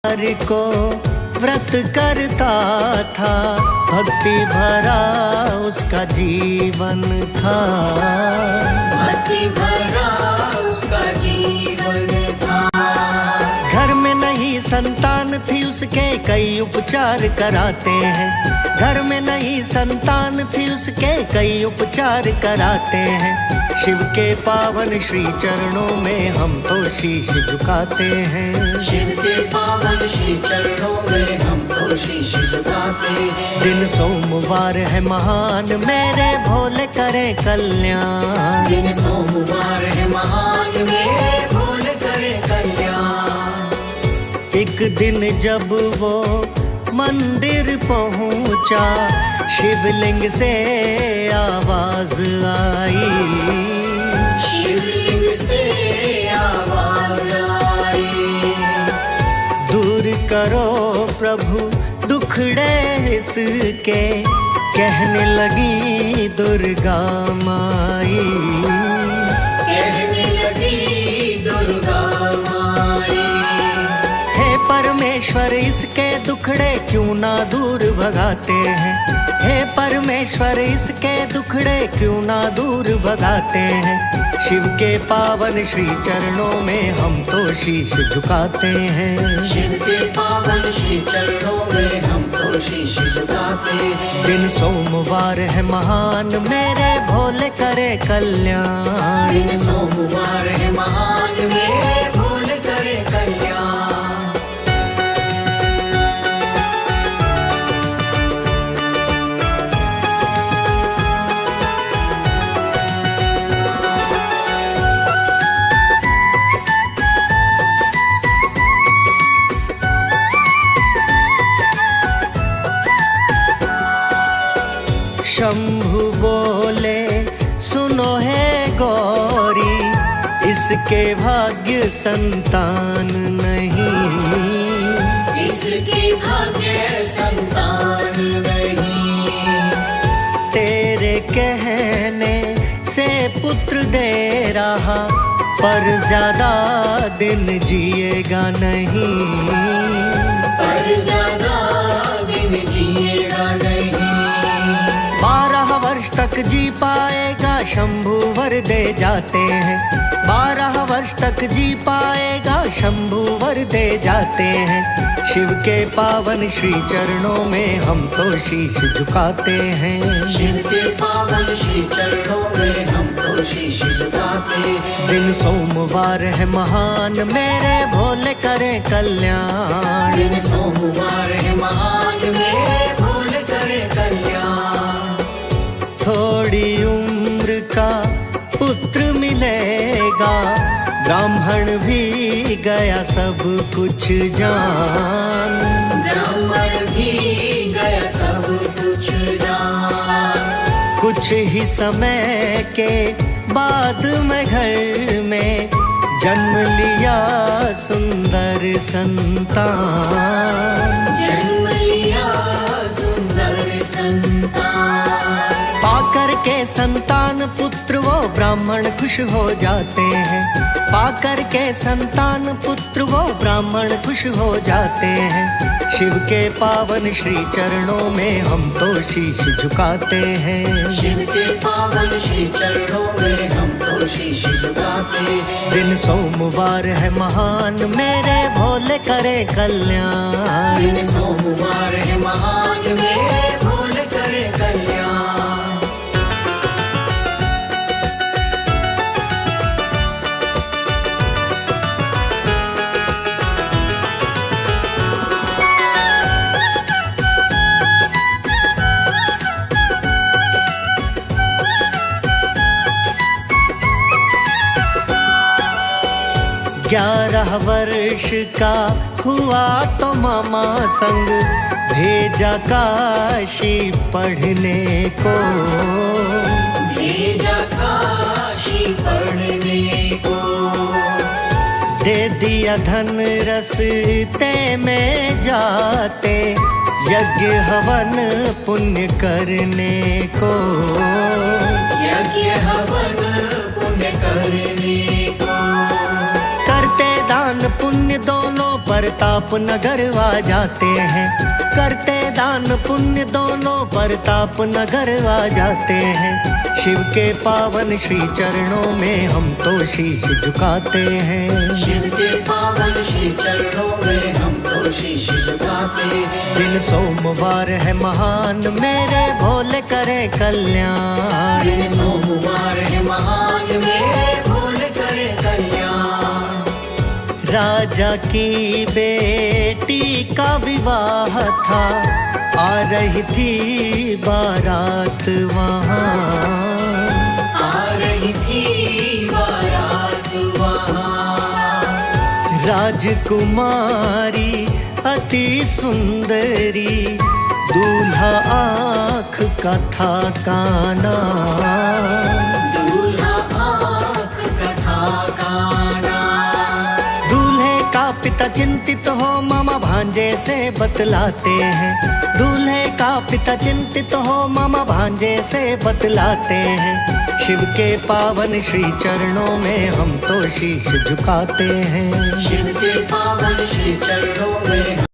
को व्रत करता था, भक्ति भरा उसका जीवन था। भक्ति भरा उसका जीवन था। घर में नहीं संतान थी उसके, कई उपचार कराते हैं। घर में नहीं संतान थी उसके, कई उपचार कराते हैं। शिव के पावन श्री चरणों में हम तो शीश झुकाते हैं। शिव के पावन श्री चरणों में हम तो शीश झुकाते हैं। दिन सोमवार है महान, मेरे भोले करे कल्याण। दिन सोमवार है महान, मेरे भोले करे कल्याण। एक दिन जब वो मंदिर पहुंचा, शिवलिंग से आवाज आई। शिवलिंग से आवाज आई। दूर करो प्रभु दुखड़े इसके, कहने लगी दुर्गा माई। कहने लगी दुर्गा माई। हे परमेश्वर इसके दुखड़े क्यों ना दूर भगाते हैं। हे परमेश्वर इसके दुखड़े क्यों ना दूर भगाते हैं। शिव के पावन श्री चरणों में हम तो शीश झुकाते हैं। शिव के पावन श्री चरणों में हम तो शीश झुकाते हैं। दिन सोमवार है महान, मेरे भोले करे कल्याण। दिन सोमवार है महान, मेरे भोले करे कल्याण। शंभु बोले सुनो है गौरी, इसके भाग्य संतान नहीं। इसके भाग्य संतान नहीं। तेरे कहने से पुत्र दे रहा, पर ज्यादा दिन जिएगा नहीं। पर ज्यादा दिन जिएगा नहीं। 12 वर्ष तक जी पाएगा, शंभु वर दे जाते हैं। 12 वर्ष तक जी पाएगा, शंभु वर दे जाते हैं। शिव के पावन श्री चरणों में हम तो शीश झुकाते हैं। शिव के पावन श्री चरणों में हम तो शीश झुकाते हैं। दिन सोमवार है महान, मेरे भोले करे कल्याण। दिन सोमवार है महान, मेरे भोले करे कल्याण। थोड़ी उम्र का पुत्र मिलेगा, ब्राह्मण भी गया सब कुछ जान। ब्राह्मण भी गया सब कुछ जान। कुछ ही समय के बाद में घर में जन्म लिया सुंदर संतान। जन्म लिया सुंदर संतान। पाकर के संतान पुत्र वो ब्राह्मण खुश हो जाते हैं। पाकर के संतान पुत्र वो ब्राह्मण खुश हो जाते हैं। शिव के पावन श्री चरणों में हम तो शीश झुकाते हैं। शिव के पावन श्री चरणों में हम तो शीश झुकाते हैं। दिन सोमवार है महान, मेरे भोले करे कल्याण। दिन सोमवार है महान, मेरे भोले करे कल्याण। ग्यारह वर्ष का हुआ तो मामा संग भेजा काशी पढ़ने को। भेजा काशी पढ़ने को। दे दिया धन रस्ते में जाते, यज्ञ हवन पुण्य करने को। यज्ञ हवन पुण्य करने को। करते दान दान पुण्य दोनों प्रताप नगर आ जाते हैं। करते दान पुण्य दोनों प्रताप नगर आ जाते हैं। शिव के पावन श्री चरणों में हम तो शीश झुकाते हैं। शिव के पावन श्री चरणों में हम तो शीश झुकाते हैं। दिन सोमवार है महान मेरे भोले करे कल्याण। दिन सोमवार है महान मेरे भोले करे कल्याण। राजा की बेटी का विवाह था, आ रही थी बारात वहाँ। आ रही थी बारात वहाँ। राजकुमारी अति सुंदरी, दूल्हा आँख का था काना। दूल्हा आँख का था काना। दूल्हे का पिता चिंतित हो मामा भांजे से बतलाते हैं। दूल्हे का पिता चिंतित हो मामा भांजे से बतलाते हैं। शिव के पावन श्री चरणों में हम तो शीश झुकाते हैं। शिव के पावन श्री चरणों में